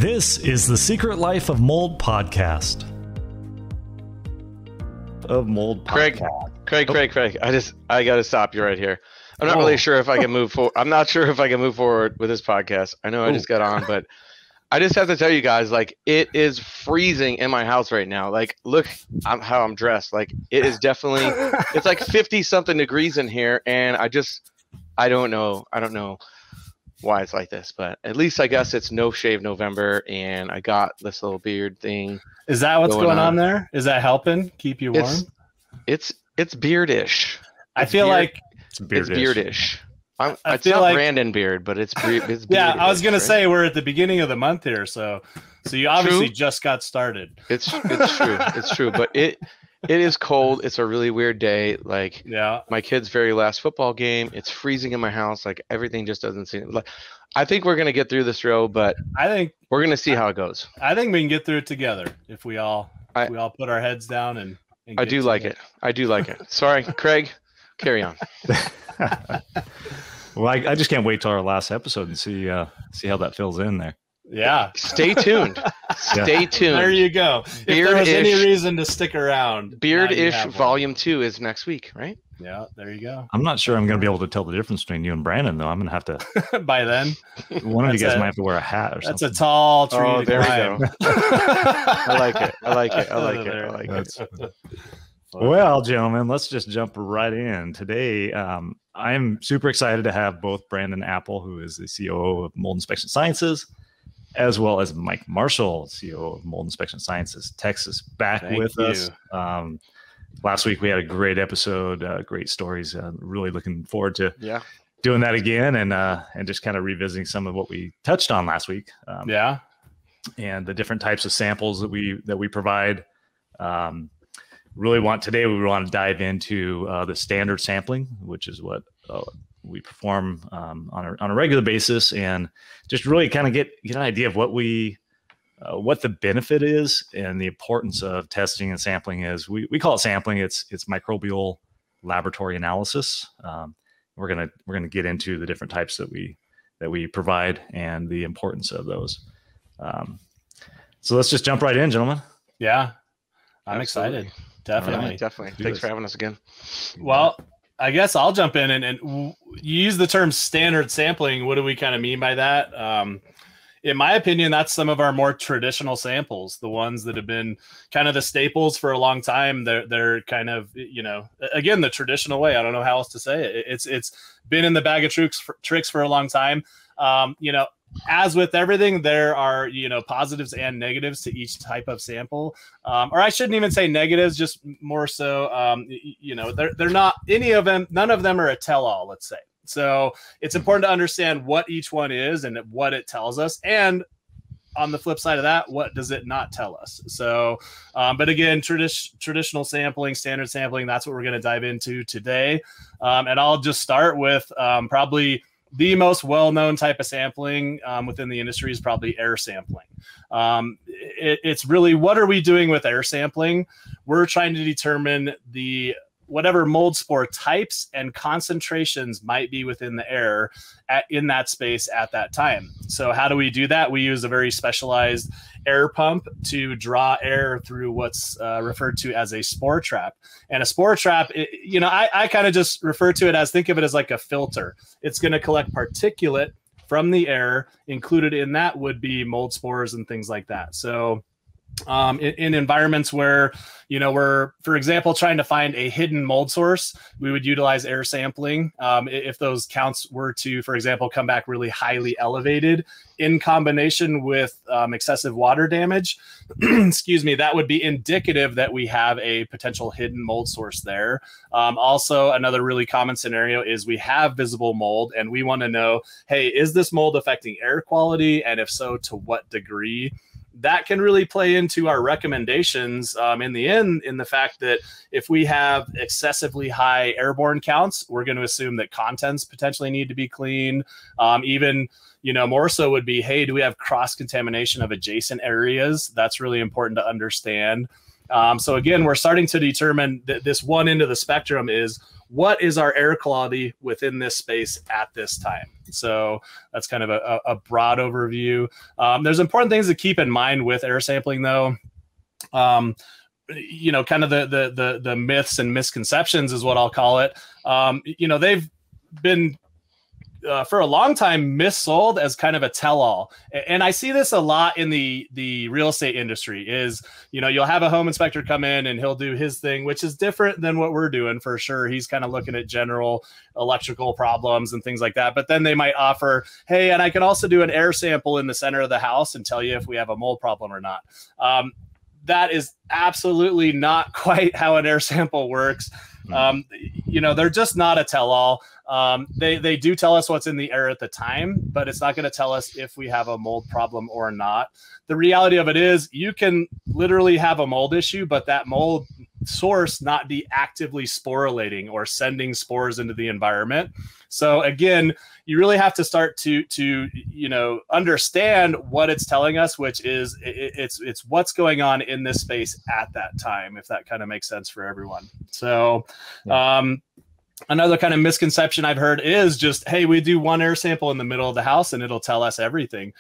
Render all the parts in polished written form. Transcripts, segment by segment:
This is the Secret Life of Mold podcast. Craig, I got to stop you right here. I'm not really sure if I can move forward. I'm not sure if I can move forward with this podcast. I know I just got on, but I just have to tell you guys, like, it is freezing in my house right now. Like, look how I'm dressed. Like, it is definitely, it's like 50 something degrees in here. And I don't know why it's like this, but at least I guess it's no shave November, and I got this little beard thing. Is that what's going on there? Is that helping keep you warm? It's beardish. I feel like it's beardish. It's not like Brandon beard, but it's yeah. I was gonna say we're at the beginning of the month here, so you obviously just got started. It's true. It's true, but it is cold. It's a really weird day. Like, yeah, my kid's very last football game. It's freezing in my house. Like, everything just doesn't seem like. I think we're gonna get through this, row, but I think we're gonna see how it goes. I think we can get through it together if we all put our heads down and I do like it. I do like it. Sorry, Craig. Carry on. Well, I just can't wait till our last episode and see how that fills in there. Yeah. Stay tuned. Stay tuned. There you go. If there was any reason to stick around. Beard-ish Volume 2 is next week, right? Yeah, there you go. I'm not sure I'm going to be able to tell the difference between you and Brandon, though. I'm going to have to. By then? One of you guys might have to wear a hat or something. That's a tall tree. Oh, there we go. I like it. Well, gentlemen, let's just jump right in. Today, I'm super excited to have both Brandon Apple, who is the COO of Mold Inspection Sciences, as well as Mike Marshall, CEO of Mold Inspection Sciences Texas, back with us. Last week we had a great episode, great stories. Really looking forward to doing that again and just kind of revisiting some of what we touched on last week. And the different types of samples that we provide. We want to dive into the standard sampling, which is what we perform on a regular basis, and just really kind of get an idea of what the benefit is and the importance of testing and sampling is. We call it sampling. It's microbial laboratory analysis. We're gonna get into the different types that we provide and the importance of those. So let's just jump right in, gentlemen. Yeah, I'm excited. Definitely. Right, definitely. Thanks for having us again. Well, I guess I'll jump in and you use the term standard sampling. What do we kind of mean by that? In my opinion, that's some of our more traditional samples, the ones that have been kind of the staples for a long time. They're kind of, again, the traditional way. I don't know how else to say it. It's been in the bag of tricks for a long time. As with everything, there are, positives and negatives to each type of sample. Or I shouldn't even say negatives, just more so, they're not any of them. None of them are a tell-all, let's say. So it's important to understand what each one is and what it tells us. And on the flip side of that, what does it not tell us? So, but again, traditional sampling, standard sampling, that's what we're going to dive into today. And I'll just start with probably the most well-known type of sampling within the industry is probably air sampling. It's really, what are we doing with air sampling? We're trying to determine whatever mold spore types and concentrations might be within the air in that space at that time. So how do we do that? We use a very specialized air pump to draw air through what's referred to as a spore trap. And a spore trap, I kind of just refer to it as, think of it as like a filter. It's going to collect particulate from the air. Included in that would be mold spores and things like that. So in environments where, we're, for example, trying to find a hidden mold source, we would utilize air sampling. If those counts were to, for example, come back really highly elevated in combination with excessive water damage, excuse me, that would be indicative that we have a potential hidden mold source there. Also, another really common scenario is we have visible mold and we want to know, hey, is this mold affecting air quality? And if so, to what degree? That can really play into our recommendations in the end, in the fact that if we have excessively high airborne counts, we're going to assume that contents potentially need to be cleaned. Even, more so would be, hey, do we have cross-contamination of adjacent areas? That's really important to understand. So again, we're starting to determine that this one end of the spectrum is what is our air quality within this space at this time. So that's kind of a broad overview. There's important things to keep in mind with air sampling, though. You know, kind of the myths and misconceptions is what I'll call it. You know, they've been for a long time missold as kind of a tell-all, and I see this a lot in the real estate industry. Is, you know, you'll have a home inspector come in and he'll do his thing, which is different than what we're doing for sure. He's kind of looking at general electrical problems and things like that. But then they might offer, hey, and I can also do an air sample in the center of the house and tell you if we have a mold problem or not. That is absolutely not quite how an air sample works. You know, they're just not a tell-all. They do tell us what's in the air at the time, but it's not going to tell us if we have a mold problem or not. The reality of it is you can literally have a mold issue, but that mold source not be actively sporulating or sending spores into the environment. So again, you really have to start to you know, understand what it's telling us, which is it's what's going on in this space at that time, if that kind of makes sense for everyone. So another kind of misconception I've heard is just, hey, we do one air sample in the middle of the house and it'll tell us everything.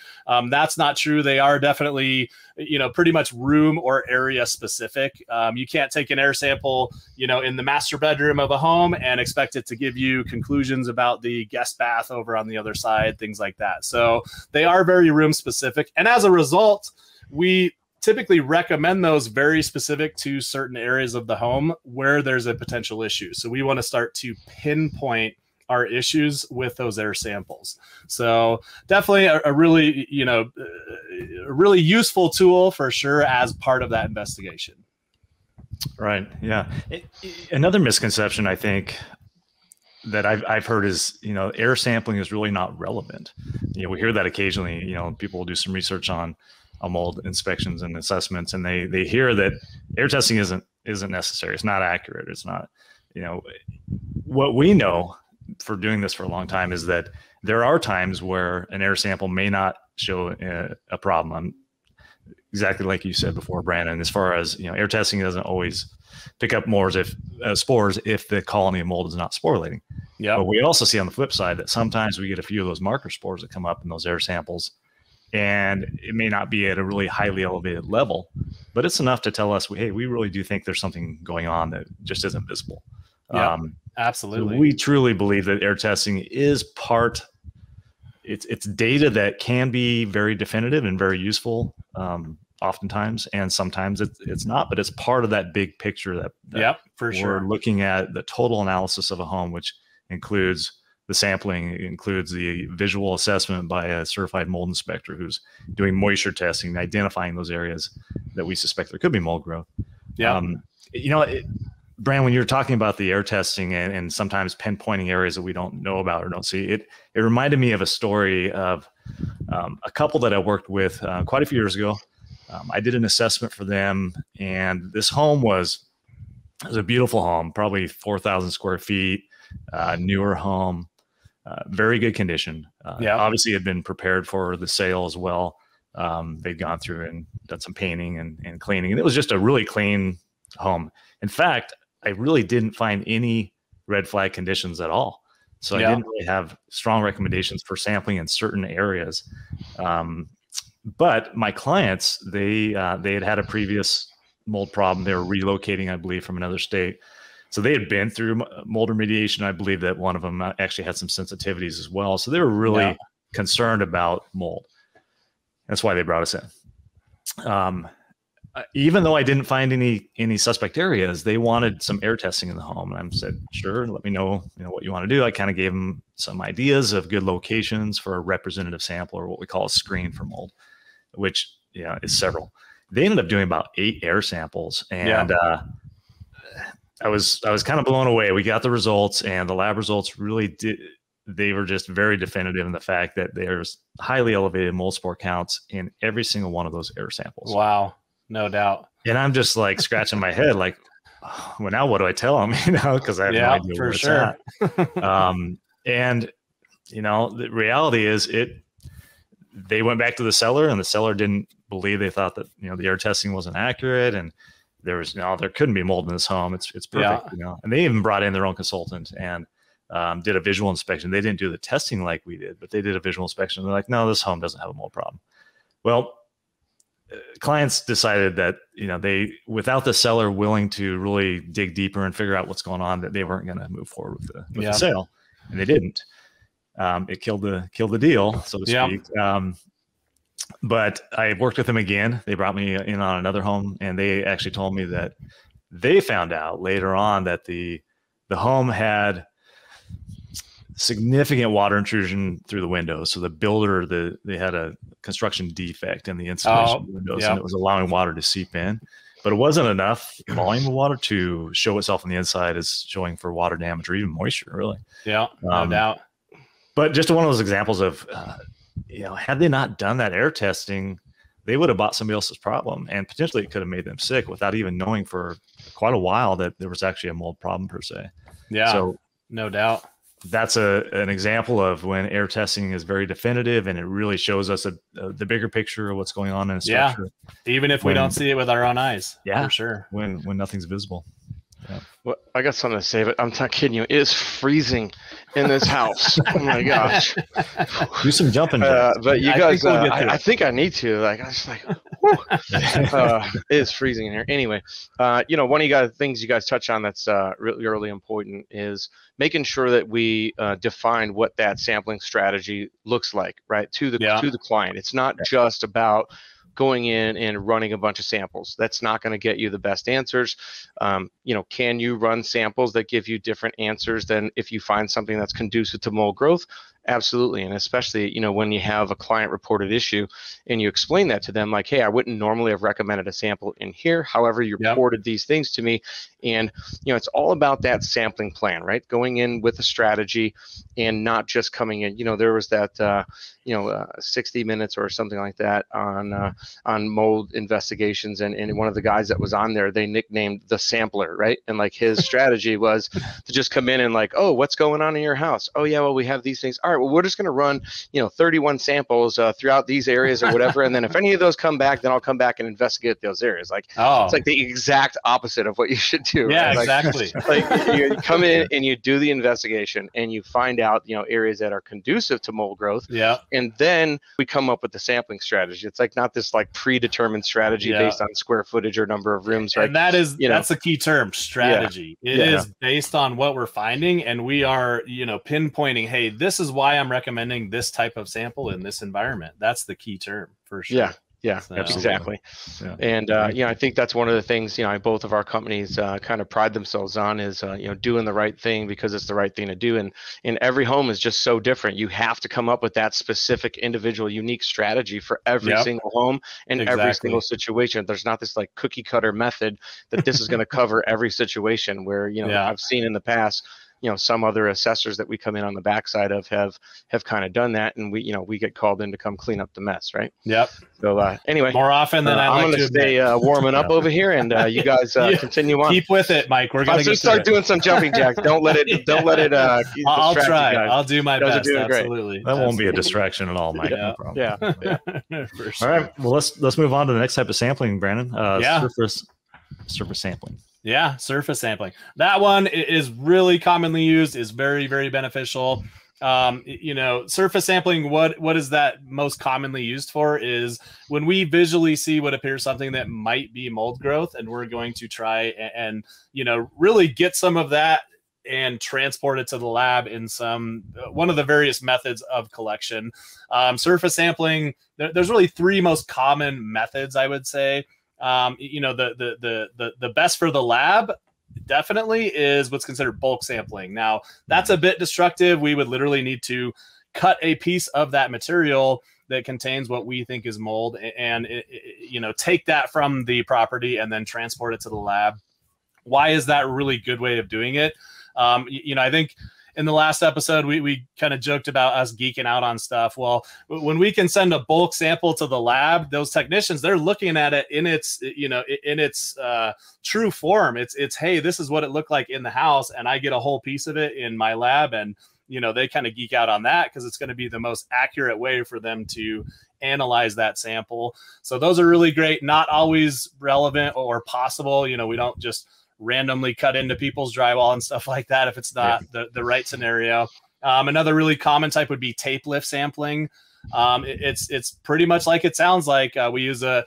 That's not true. They are definitely, you know, pretty much room or area specific. You can't take an air sample, you know, in the master bedroom of a home and expect it to give you conclusions about the guest bath over on the other side, things like that. So they are very room specific. And as a result, we typically recommend those very specific to certain areas of the home where there's a potential issue. So we want to start to pinpoint our issues with those air samples. So definitely a really, you know, a really useful tool for sure as part of that investigation. Right. Yeah. Another misconception I think that I've heard is, you know, air sampling is really not relevant. You know, we hear that occasionally. You know, people will do some research on mold inspections and assessments, and they hear that air testing isn't necessary. It's not accurate. It's not, you know, what we know for doing this for a long time is that there are times where an air sample may not show a problem. Exactly like you said before, Brandon, as far as, you know, air testing doesn't always pick up spores if the colony of mold is not sporulating. Yeah. But we also see on the flip side that sometimes we get a few of those marker spores that come up in those air samples, and it may not be at a really highly elevated level, but it's enough to tell us, hey, we really do think there's something going on that just isn't visible. Yeah, absolutely. So we truly believe that air testing is it's data that can be very definitive and very useful oftentimes, and sometimes it's not, but it's part of that big picture that for sure. We're looking at the total analysis of a home, which includes the sampling, includes the visual assessment by a certified mold inspector who's doing moisture testing, identifying those areas that we suspect there could be mold growth. Yeah. You know, Brand, when you're talking about the air testing and sometimes pinpointing areas that we don't know about or don't see, it reminded me of a story of a couple that I worked with quite a few years ago. I did an assessment for them, and this home was a beautiful home, probably 4,000 square feet, newer home. Very good condition. Obviously had been prepared for the sale as well. They'd gone through and done some painting and cleaning, and it was just a really clean home. In fact, I really didn't find any red flag conditions at all. So I didn't really have strong recommendations for sampling in certain areas. But my clients, they had a previous mold problem. They were relocating, I believe, from another state. So they had been through mold remediation. I believe that one of them actually had some sensitivities as well. So they were really concerned about mold. That's why they brought us in. Even though I didn't find any suspect areas, they wanted some air testing in the home. And I said, sure, let me know, what you want to do. I kind of gave them some ideas of good locations for a representative sample, or what we call a screen for mold, which is several. They ended up doing about 8 air samples, and I was kind of blown away. We got the results, and the lab results really they were just very definitive in the fact that there's highly elevated mold spore counts in every single one of those air samples. Wow. No doubt. And I'm just like scratching my head, like, well, now what do I tell them? Because I have no idea where it's at. And the reality is, they went back to the seller, and the seller didn't believe. They thought that the air testing wasn't accurate, and there couldn't be mold in this home. It's perfect, And they even brought in their own consultant and did a visual inspection. They didn't do the testing like we did, but they did a visual inspection. They're like, no, this home doesn't have a mold problem. Well, clients decided that, they, without the seller willing to really dig deeper and figure out what's going on, that they weren't going to move forward with the sale, and they didn't. It killed the deal, so to speak. But I worked with them again. They brought me in on another home, and they actually told me that they found out later on that the home had significant water intrusion through the windows. So the builder, they had a construction defect in the insulation of the windows, and it was allowing water to seep in. But it wasn't enough volume of water to show itself on the inside as showing for water damage or even moisture, really. Yeah, no doubt. But just one of those examples of, had they not done that air testing, they would have bought somebody else's problem, and potentially it could have made them sick without even knowing for quite a while that there was actually a mold problem per se. Yeah, so no doubt. That's an example of when air testing is very definitive, and it really shows us the bigger picture of what's going on in a structure. Even if we don't see it with our own eyes. Yeah, for sure. When nothing's visible. Yeah. Well, I got something to say, but I'm not kidding you. It is freezing in this house. Oh my gosh. Do some jumping jacks. But you guys, I think I need to. Like, I was like, it is freezing in here. Anyway, one of the things you guys touch on that's really, really important is making sure that we define what that sampling strategy looks like, right, to the client. It's not just about going in and running a bunch of samples. That's not going to get you the best answers. Can you run samples that give you different answers than if you find something that's conducive to mold growth? Absolutely. And especially, when you have a client reported issue and you explain that to them, like, hey, I wouldn't normally have recommended a sample in here. However, you reported these things to me. And, it's all about that sampling plan, right? Going in with a strategy and not just coming in. There was that, 60 Minutes or something like that on mold investigations. And one of the guys that was on there, they nicknamed the sampler, right? And like his strategy was to just come in and like, oh, what's going on in your house? Oh, yeah, well, we have these things. All right, well, we're just going to run, 31 samples throughout these areas or whatever. And then if any of those come back, then I'll come back and investigate those areas. Like, it's like the exact opposite of what you should do. Yeah, right? exactly. Like you come in and you do the investigation and you find out, areas that are conducive to mold growth. Yeah. And then we come up with the sampling strategy. It's like not this like predetermined strategy based on square footage or number of rooms. Right. And that's the key term, strategy. It is based on what we're finding, and we are, pinpointing, hey, this is why I'm recommending this type of sample in this environment. That's the key term for sure. Yeah, so, exactly. Yeah. And, I think that's one of the things, both of our companies kind of pride themselves on is, doing the right thing because it's the right thing to do. And every home is just so different. You have to come up with that specific individual, unique strategy for every single home and every single situation. There's not this like cookie cutter method that this is going to cover every situation where, I've seen in the past, some other assessors that we come in on the backside of have kind of done that, and we get called in to come clean up the mess, right? Yep. So anyway, more often than I'm going to stay warming up over here, and you guys continue on. Keep with it, Mike. We're going to start doing some jumping jacks. Don't let it. I'll try. I'll do my best. Absolutely. That won't be a distraction at all, Mike. Yeah. No problem. Yeah. For sure. All right. Well, let's move on to the next type of sampling, Brandon. Surface sampling. Yeah, surface sampling. That one is really commonly used, is very, very beneficial. Surface sampling, what is that most commonly used for is when we visually see what appears something that might be mold growth, and we're going to try and really get some of that and transport it to the lab in one of the various methods of collection. Surface sampling, there's really three most common methods, I would say. The best for the lab definitely is what's considered bulk sampling. Now, that's a bit destructive. We would literally need to cut a piece of that material that contains what we think is mold and take that from the property and then transport it to the lab. Why is that a really good way of doing it? I think in the last episode, we kind of joked about us geeking out on stuff. Well, when we can send a bulk sample to the lab, those technicians, they're looking at it in its, in its true form. It's, hey, this is what it looked like in the house, and I get a whole piece of it in my lab, and they kind of geek out on that because it's going to be the most accurate way for them to analyze that sample. So those are really great, not always relevant or possible. We don't just randomly cut into people's drywall and stuff like that if it's not the right scenario. Another really common type would be tape lift sampling. It's pretty much like it sounds like. We use a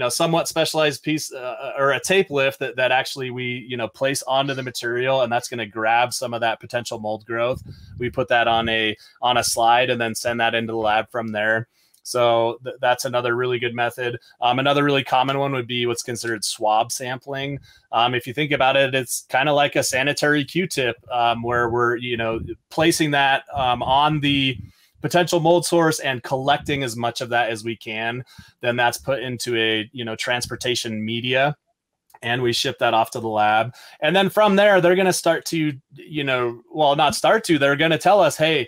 somewhat specialized piece or a tape lift that actually we place onto the material, and that's going to grab some of that potential mold growth. We put that on a slide and then send that into the lab from there. So that's another really good method. Another really common one would be what's considered swab sampling. If you think about it, it's kind of like a sanitary Q-tip where we're placing that on the potential mold source and collecting as much of that as we can. Then that's put into a transportation media, and we ship that off to the lab. And then from there, they're going to start to they're going to tell us, hey,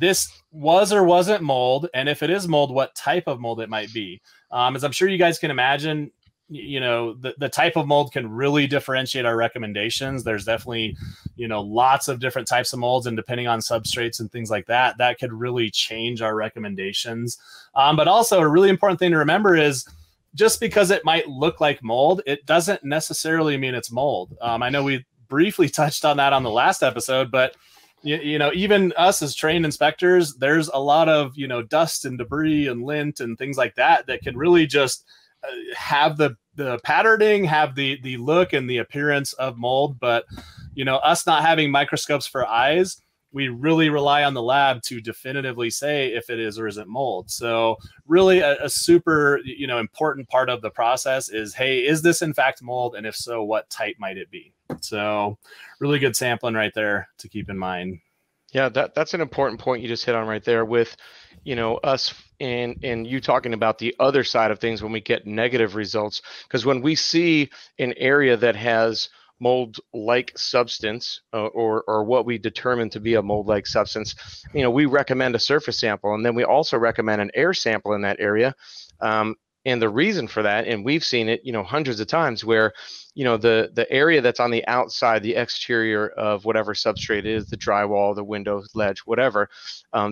this was or wasn't mold, and if it is mold, what type of mold it might be. As I'm sure you guys can imagine, the type of mold can really differentiate our recommendations. There's definitely lots of different types of molds, and depending on substrates and things like that could really change our recommendations. But also a really important thing to remember is just because it might look like mold, it doesn't necessarily mean it's mold. I know we briefly touched on that on the last episode, but even us as trained inspectors, there's a lot of, dust and debris and lint and things like that can really just have the patterning, have the look and the appearance of mold. But, us not having microscopes for eyes, we really rely on the lab to definitively say if it is or isn't mold. So really a super, important part of the process is, hey, is this in fact mold? And if so, what type might it be? So really good sampling right there to keep in mind. Yeah, that's an important point you just hit on right there with, us and you talking about the other side of things when we get negative results. Because when we see an area that has mold-like substance or what we determine to be a mold-like substance, we recommend a surface sample, and then we also recommend an air sample in that area. And the reason for that, and we've seen it, hundreds of times where, the area that's on the outside, the exterior of whatever substrate is, the drywall, the window ledge, whatever,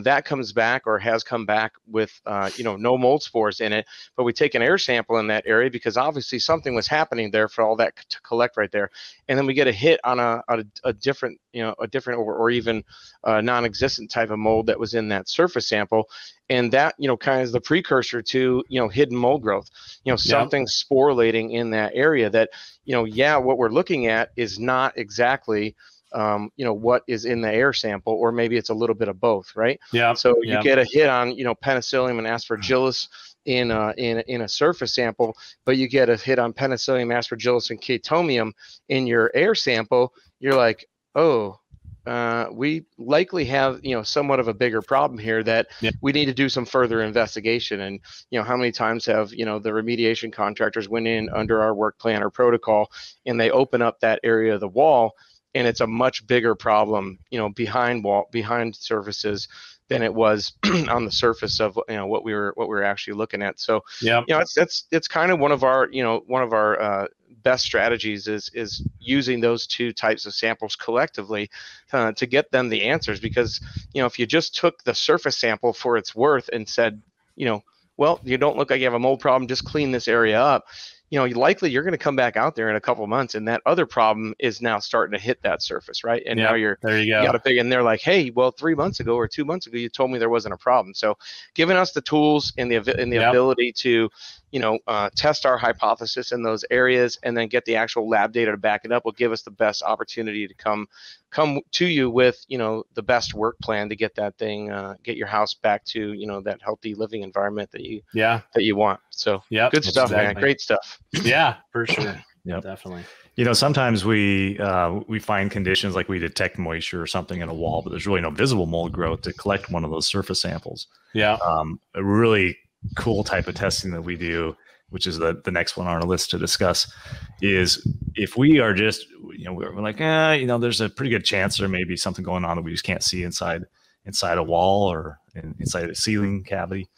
that comes back or has come back with, no mold spores in it. But we take an air sample in that area because obviously something was happening there for all that to collect right there. And then we get a hit on a different, or even non-existent type of mold that was in that surface sample. And that, kind of is the precursor to, hidden mold growth, something sporulating in that area that, what we're looking at is not exactly, what is in the air sample, or maybe it's a little bit of both, right? Yeah. So you get a hit on, penicillium and aspergillus in a surface sample, but you get a hit on penicillium, aspergillus, and chaetomium in your air sample. You're like, oh, we likely have, somewhat of a bigger problem here that we need to do some further investigation. And, how many times have, the remediation contractors went in under our work plan or protocol, and they open up that area of the wall, and it's a much bigger problem, behind surfaces than it was on the surface of, what we were actually looking at. So, it's kind of one of our best strategies is using those two types of samples collectively to get them the answers. Because, if you just took the surface sample for its worth and said, well, you don't look like you have a mold problem, just clean this area up, likely you're going to come back out there in a couple of months, and that other problem is now starting to hit that surface, right? And now there you go. You got a big, and they're like, hey, well, 3 months ago or 2 months ago, you told me there wasn't a problem. So giving us the tools and the ability to, test our hypothesis in those areas and then get the actual lab data to back it up will give us the best opportunity to come to you with, the best work plan to get that thing, get your house back to, that healthy living environment that you want. So good stuff, man. Great stuff. Yeah, for sure. Yeah, definitely. Sometimes we find conditions like we detect moisture or something in a wall, but there's really no visible mold growth to collect one of those surface samples. Yeah. A really cool type of testing that we do, which is the next one on our list to discuss, is if we are just, we're like, there's a pretty good chance there may be something going on that we just can't see inside a wall or inside a ceiling cavity.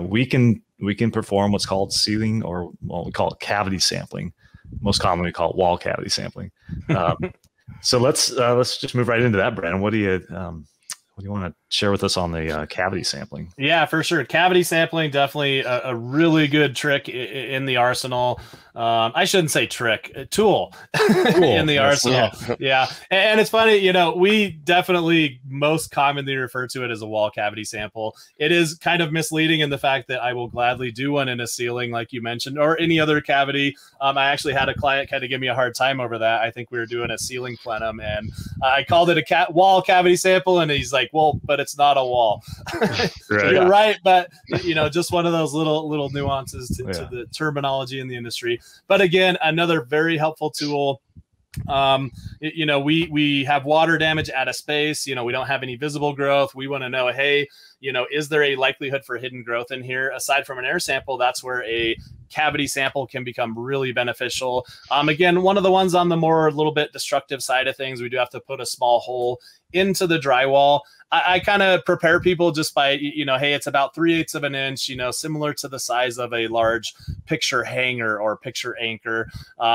We can perform what's called ceiling, or we call it cavity sampling. Most commonly we call it wall cavity sampling. So let's just move right into that, Brandon. What do you want to share with us on the cavity sampling? Yeah, for sure. Cavity sampling, definitely a really good trick in the arsenal. I shouldn't say trick, tool in the arsenal. Yeah. And it's funny, you know, we definitely most commonly refer to it as a wall cavity sample. It is kind of misleading in the fact that I will gladly do one in a ceiling, like you mentioned, or any other cavity. I actually had a client kind of give me a hard time over that. I think we were doing a ceiling plenum, and I called it a wall cavity sample, and he's like, well, but it's not a wall. Right. You're right, but you know, just one of those little nuances to the terminology in the industry. But again, another very helpful tool. You know, we have water damage at a space. You know, we don't have any visible growth. We want to know, hey, you know, is there a likelihood for hidden growth in here? Aside from an air sample, that's where a cavity sample can become really beneficial. Again, one of the ones on the more a little bit destructive side of things, we do have to put a small hole into the drywall. I kind of prepare people just by, you know, hey, it's about 3/8 of an inch, you know, similar to the size of a large picture hanger or picture anchor.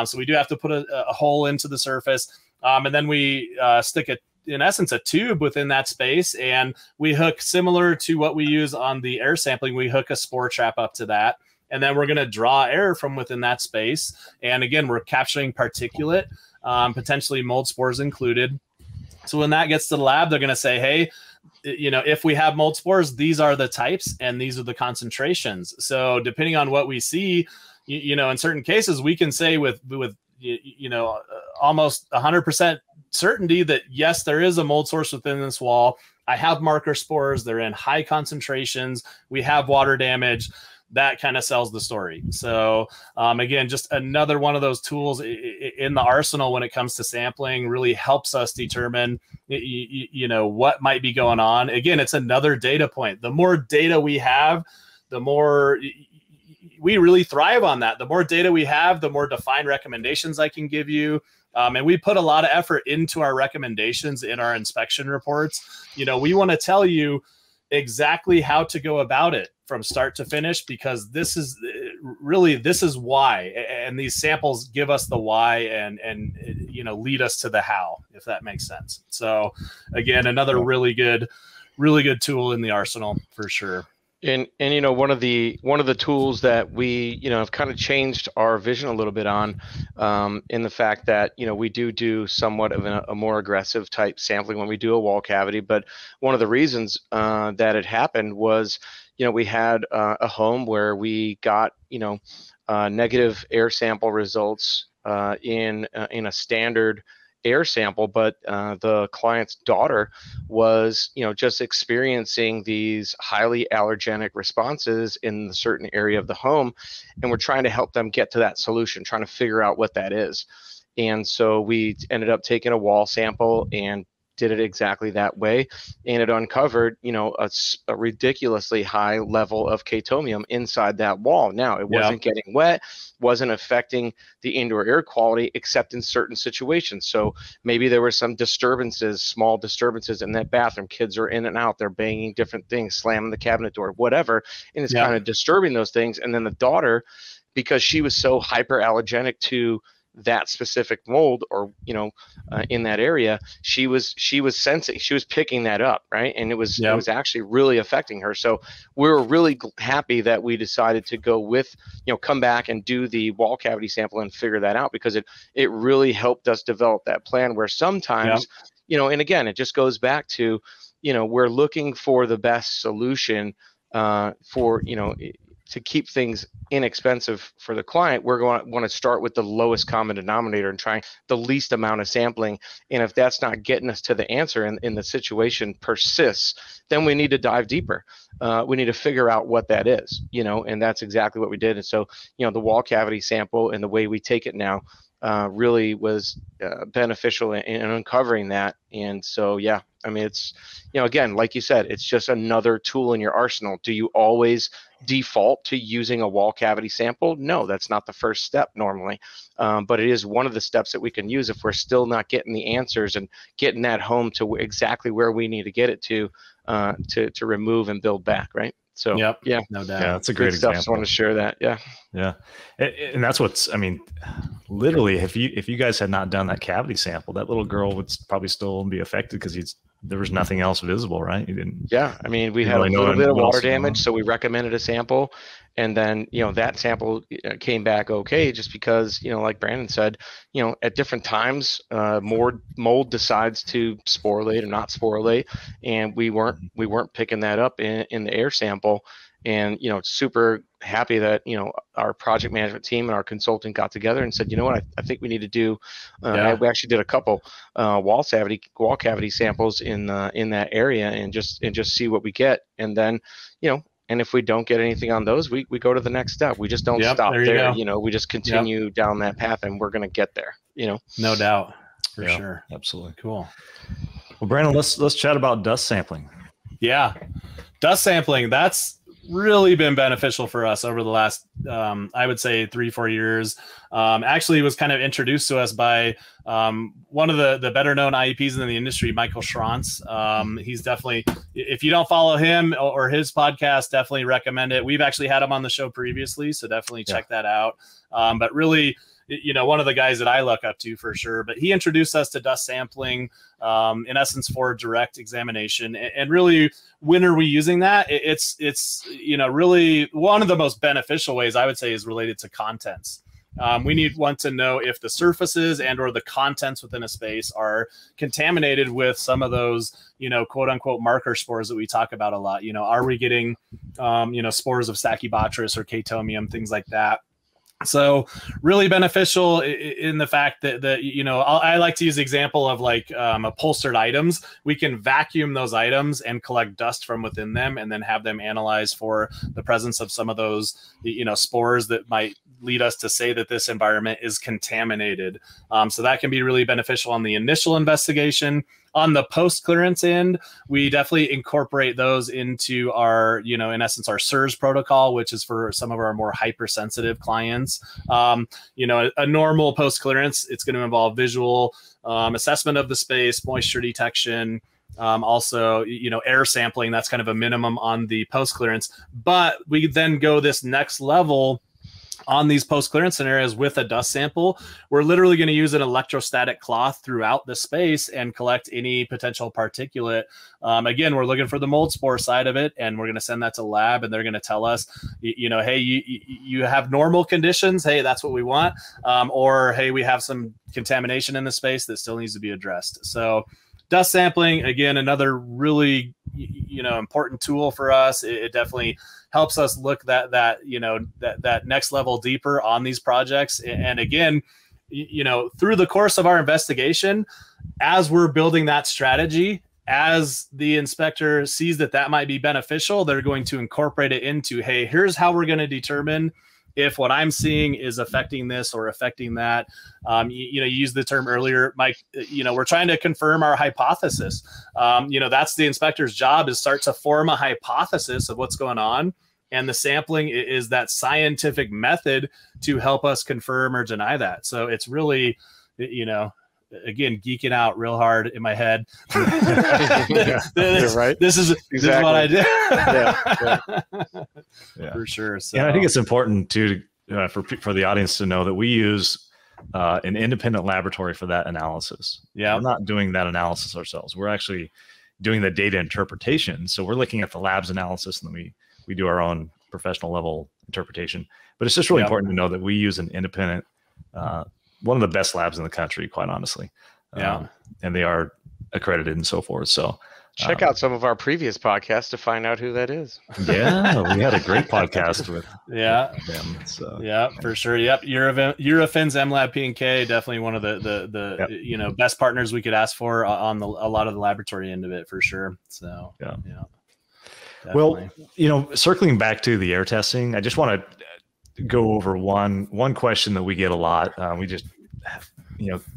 So we do have to put a hole into the surface. And then we stick in essence, a tube within that space. And we hook, similar to what we use on the air sampling, we hook a spore trap up to that. And then we're going to draw air from within that space. And again, we're capturing particulate, potentially mold spores included. So when that gets to the lab, they're going to say, hey, you know, if we have mold spores, these are the types and these are the concentrations. So depending on what we see, you know, in certain cases, we can say with you know, almost 100% certainty that yes, there is a mold source within this wall. I have marker spores. They're in high concentrations. We have water damage. That kind of sells the story. So again, just another one of those tools in the arsenal when it comes to sampling, really helps us determine, you know, what might be going on. Again, it's another data point. The more data we have, the more we really thrive on that. The more data we have, the more defined recommendations I can give you. And we put a lot of effort into our recommendations in our inspection reports. You know, we want to tell you exactly how to go about it from start to finish, because this is why, and these samples give us the why and you know, lead us to the how, if that makes sense. So again, another really good tool in the arsenal for sure. And you know, one of the tools that we, you know, have kind of changed our vision a little bit on, in the fact that, you know, we do somewhat of a more aggressive type sampling when we do a wall cavity. But one of the reasons that it happened was, you know, we had a home where we got, you know, negative air sample results in a standard air sample, but the client's daughter was, you know, just experiencing these highly allergenic responses in a certain area of the home, and we're trying to help them get to that solution, trying to figure out what that is. And so we ended up taking a wall sample and did it exactly that way, and it uncovered, you know, a ridiculously high level of chatomium inside that wall. Now, it wasn't getting wet, wasn't affecting the indoor air quality, except in certain situations. So maybe there were some disturbances, small disturbances in that bathroom. Kids are in and out, they're banging different things, slamming the cabinet door, whatever, and it's kind of disturbing those things. And then the daughter, because she was so hyperallergenic to that specific mold, or, you know, in that area, she was sensing, she was picking that up, right? And it was actually really affecting her. So we were really happy that we decided to go with, you know, come back and do the wall cavity sample and figure that out, because it really helped us develop that plan, where sometimes, you know, and again, it just goes back to, you know, we're looking for the best solution for, you know, to keep things inexpensive for the client. We're going to want to start with the lowest common denominator and trying the least amount of sampling. And if that's not getting us to the answer, and the situation persists, then we need to dive deeper. We need to figure out what that is, you know, and that's exactly what we did. And so, you know, the wall cavity sample and the way we take it now really was beneficial in uncovering that. And so, yeah, I mean, it's, you know, again, like you said, it's just another tool in your arsenal. Do you always default to using a wall cavity sample? No, that's not the first step normally, but it is one of the steps that we can use if we're still not getting the answers and getting that home to exactly where we need to get it to remove and build back, right? So yeah, no doubt. Yeah, that's a great example. example. Just want to share that. Yeah. Yeah. And that's what's, I mean, literally, if you guys had not done that cavity sample, that little girl would probably still be affected because there was nothing else visible, right? You didn't. Yeah, I mean, we had really a little bit of water damage, on. so we recommended a sample, and then that sample came back okay, just because like Brandon said, at different times, more mold decides to sporulate or not sporulate, and we weren't picking that up in the air sample, and super happy that our project management team and our consultant got together and said, you know what, I think we need to do. We actually did a couple wall cavity samples in that area and just see what we get, and then and if we don't get anything on those, we go to the next step. We just don't stop there. We just continue down that path, and we're going to get there. No doubt, for sure. Absolutely. Cool. Well, Brandon, let's chat about dust sampling. Yeah, dust sampling. That's really been beneficial for us over the last, I would say 3-4 years. Actually, it was kind of introduced to us by one of the better known IEPs in the industry, Michael Schrantz. He's definitely, if you don't follow him or his podcast, definitely recommend it. We've actually had him on the show previously, so definitely check that out. But really, one of the guys that I look up to for sure, but he introduced us to dust sampling, in essence, for direct examination. And really, when are we using that? It's really one of the most beneficial ways, I would say, is related to contents. We want to know if the surfaces and or the contents within a space are contaminated with some of those, quote unquote marker spores that we talk about a lot. Are we getting, spores of Stachybotrys or Chaetomium, things like that? So really beneficial in the fact that I like to use the example of like upholstered items. We can vacuum those items and collect dust from within them, and then have them analyzed for the presence of some of those spores that might lead us to say that this environment is contaminated. So that can be really beneficial on the initial investigation. On the post-clearance end, we definitely incorporate those into our, in essence, our SIRS protocol, which is for some of our more hypersensitive clients. A normal post-clearance, it's going to involve visual assessment of the space, moisture detection, also, air sampling. That's kind of a minimum on the post-clearance. But we then go this next level on these post-clearance scenarios with a dust sample. We're literally going to use an electrostatic cloth throughout the space and collect any potential particulate. Again, we're looking for the mold spore side of it, and we're going to send that to lab, and they're going to tell us, hey, you have normal conditions. Hey, that's what we want. Or, hey, we have some contamination in the space that still needs to be addressed. So dust sampling, again, another really, important tool for us. It definitely helps us look that next level deeper on these projects. And again, through the course of our investigation, as we're building that strategy, as the inspector sees that might be beneficial, they're going to incorporate it into, hey, here's how we're going to determine if what I'm seeing is affecting this or affecting that. You used the term earlier, Mike, we're trying to confirm our hypothesis. That's the inspector's job, is start to form a hypothesis of what's going on. And the sampling is that scientific method to help us confirm or deny that. So it's really, again, geeking out real hard in my head. Right. This is what I do. Yeah. For sure. So. And I think it's important too for the audience to know that we use an independent laboratory for that analysis. Yeah, we're not doing that analysis ourselves. We're actually doing the data interpretation. So we're looking at the lab's analysis, and then we do our own professional level interpretation. But it's just really important to know that we use an independent, one of the best labs in the country, quite honestly. And they are accredited and so forth. So check out some of our previous podcasts to find out who that is. Yeah, we had a great podcast with them. So, for sure. Yep. Eurofins, MLab, P&K, definitely one of the best partners we could ask for on a lot of the laboratory end of it, for sure. So Well, circling back to the air testing, I just want to go over one question that we get a lot. We just have,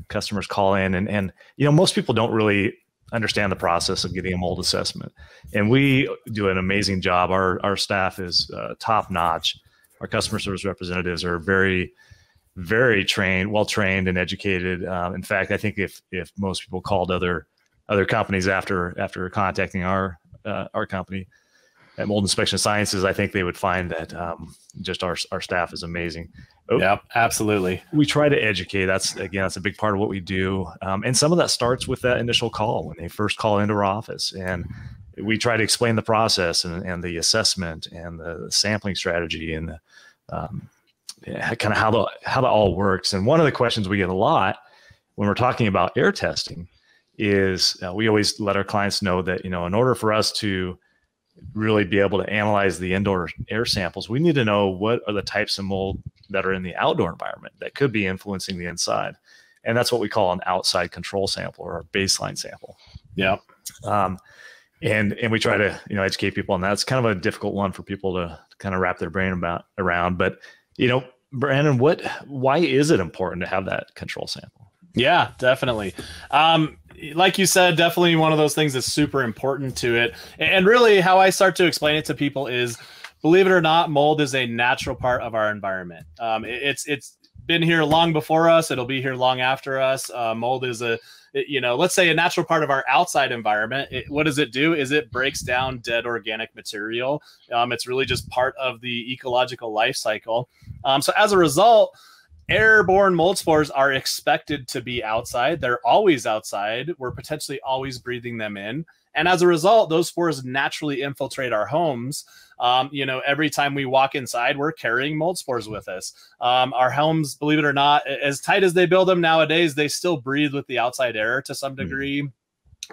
customers call in and most people don't really understand the process of getting a mold assessment. And we do an amazing job. Our staff is top notch. Our customer service representatives are very, very well trained and educated. In fact, I think if most people called other companies after contacting our company, at Mold Inspection Sciences, I think they would find that just our staff is amazing. Yeah, absolutely. We try to educate. That's a big part of what we do. And some of that starts with that initial call when they first call into our office. And we try to explain the process and the assessment and the sampling strategy and kind of how that all works. And one of the questions we get a lot when we're talking about air testing is we always let our clients know that, in order for us to really be able to analyze the indoor air samples, we need to know what are the types of mold that are in the outdoor environment that could be influencing the inside. And that's what we call an outside control sample or a baseline sample. Yeah. And we try to, educate people on that. It's kind of a difficult one for people to kind of wrap their brain around. But, Brandon, why is it important to have that control sample? Yeah, definitely. Like you said, definitely one of those things that's super important to it. And really how I start to explain it to people is, believe it or not, mold is a natural part of our environment. It's been here long before us. It'll be here long after us. Mold is let's say a natural part of our outside environment. What does it do? Is it breaks down dead organic material. It's really just part of the ecological life cycle. So as a result, airborne mold spores are expected to be outside. They're always outside. We're potentially always breathing them in. And as a result, those spores naturally infiltrate our homes. Every time we walk inside, we're carrying mold spores with us. Our homes, believe it or not, as tight as they build them nowadays, they still breathe with the outside air to some degree.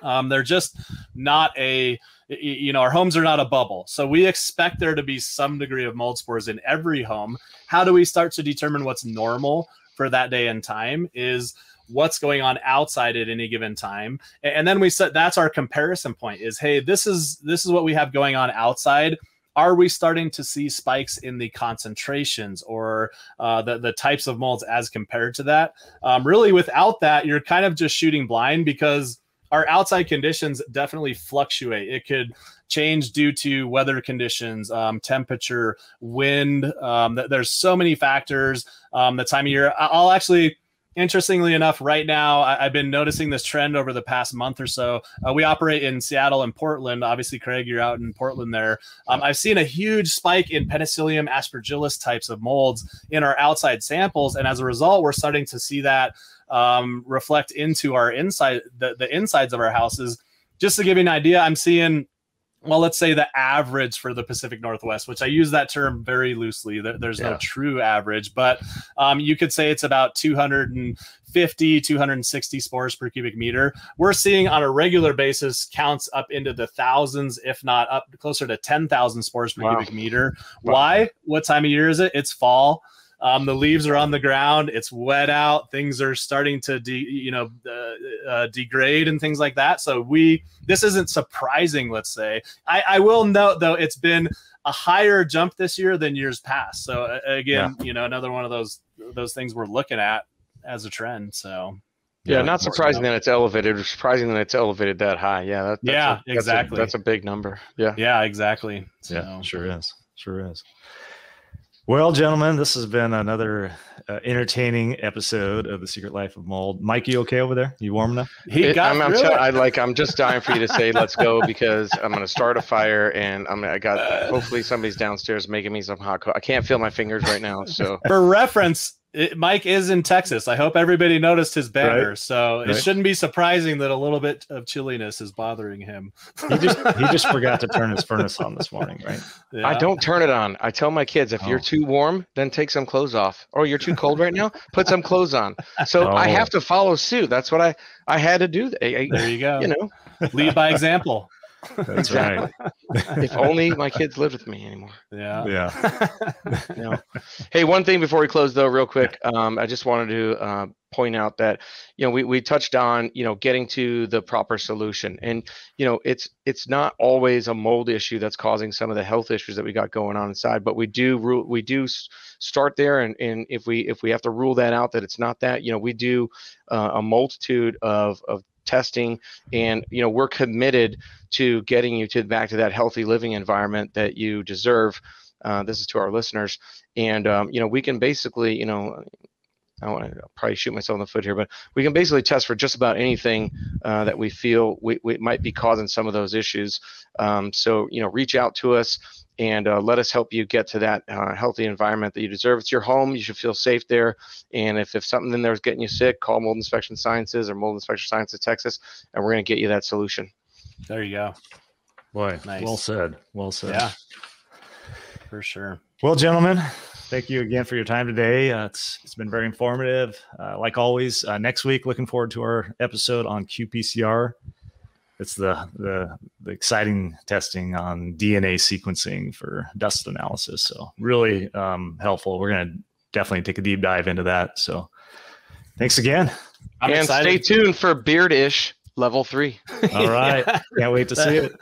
They're just not our homes are not a bubble. So we expect there to be some degree of mold spores in every home. How do we start to determine what's normal for that day and time is what's going on outside at any given time. And then we said, that's our comparison point is, hey, this is what we have going on outside. Are we starting to see spikes in the concentrations or the types of molds as compared to that? Really, without that, you're kind of just shooting blind because our outside conditions definitely fluctuate. It could change due to weather conditions, temperature, wind. There's so many factors. The time of year. I'll actually, interestingly enough, right now, I've been noticing this trend over the past month or so. We operate in Seattle and Portland. Obviously, Craig, you're out in Portland there. I've seen a huge spike in Penicillium aspergillus types of molds in our outside samples. And as a result, we're starting to see that reflect into our inside, the insides of our houses. Just to give you an idea, I'm seeing, well, let's say the average for the Pacific Northwest, which I use that term very loosely. There's no true average, but you could say it's about 250, 260 spores per cubic meter. We're seeing on a regular basis counts up into the thousands, if not up closer to 10,000 spores per cubic meter. Wow. Why? What time of year is it? It's fall. The leaves are on the ground. It's wet out. Things are starting to degrade and things like that. So this isn't surprising, let's say. I will note, though, it's been a higher jump this year than years past. So again, another one of those things we're looking at as a trend. So yeah, not surprising that it's elevated. Surprising that it's elevated that high. Yeah, exactly. That's a big number. Yeah, exactly. So. Yeah, sure is. Well, gentlemen, this has been another entertaining episode of The Secret Life of Mold. Mike, you okay over there? You warm enough? I'm just dying for you to say let's go because I'm going to start a fire and hopefully somebody's downstairs making me some hot cocoa. I can't feel my fingers right now. So for reference, Mike is in Texas. I hope everybody noticed his banner. Right. So it shouldn't be surprising that a little bit of chilliness is bothering him. He just forgot to turn his furnace on this morning, right? Yeah. I don't turn it on. I tell my kids, if you're too warm, then take some clothes off. Or you're too cold right now, put some clothes on. So I have to follow suit. That's what I had to do. There you go. Lead by example. That's right. If only my kids lived with me anymore. Yeah. Hey, one thing before we close though, real quick, I just wanted to point out that we touched on getting to the proper solution, and it's not always a mold issue that's causing some of the health issues that we got going on inside, but we do start there, and if we have to rule that out that it's not that, we do a multitude of testing, and we're committed to getting you back to that healthy living environment that you deserve. This is to our listeners, and we can basically I'll probably shoot myself in the foot here, but we can basically test for just about anything that we feel we might be causing some of those issues. So, reach out to us and let us help you get to that healthy environment that you deserve. It's your home. You should feel safe there. And if something in there is getting you sick, call Mold Inspection Sciences or Mold Inspection Sciences Texas, and we're going to get you that solution. There you go. Boy, nice. Well said. Well said. Yeah, for sure. Well, gentlemen, thank you again for your time today. It's been very informative. Like always, next week, looking forward to our episode on qPCR. It's the exciting testing on DNA sequencing for dust analysis. So really helpful. We're going to definitely take a deep dive into that. So thanks again. I'm excited. Stay tuned for Beard-ish Level 3. All right. Can't wait to see it.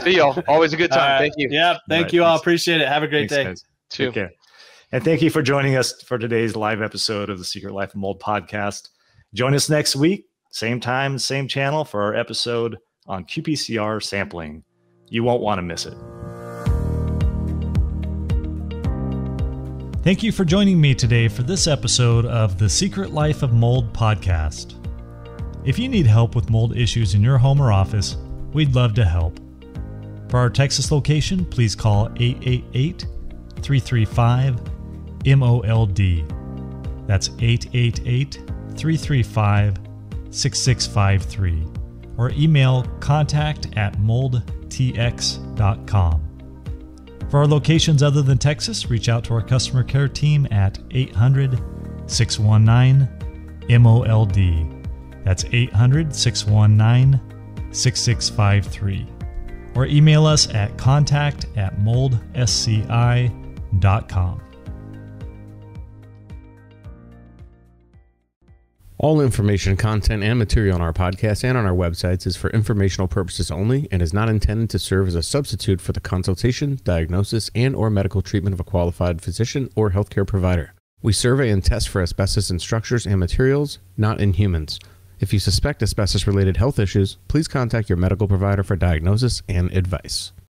See y'all. Always a good time. Thank you. Yeah. Thank you all. Appreciate it. Have a great day. Guys. Take care. And thank you for joining us for today's live episode of the Secret Life of Mold podcast. Join us next week. Same time, same channel for our episode on qPCR sampling. You won't want to miss it. Thank you for joining me today for this episode of the Secret Life of Mold podcast. If you need help with mold issues in your home or office, we'd love to help. For our Texas location, please call 888-335-MOLD. That's 888-335-6653, or email contact@moldtx.com. For our locations other than Texas, reach out to our customer care team at 800-619-MOLD. That's 800-619-6653. Or email us at contact@moldsci.com. All information, content, and material on our podcast and on our websites is for informational purposes only and is not intended to serve as a substitute for the consultation, diagnosis, and/or medical treatment of a qualified physician or healthcare provider. We survey and test for asbestos in structures and materials, not in humans. If you suspect asbestos-related health issues, please contact your medical provider for diagnosis and advice.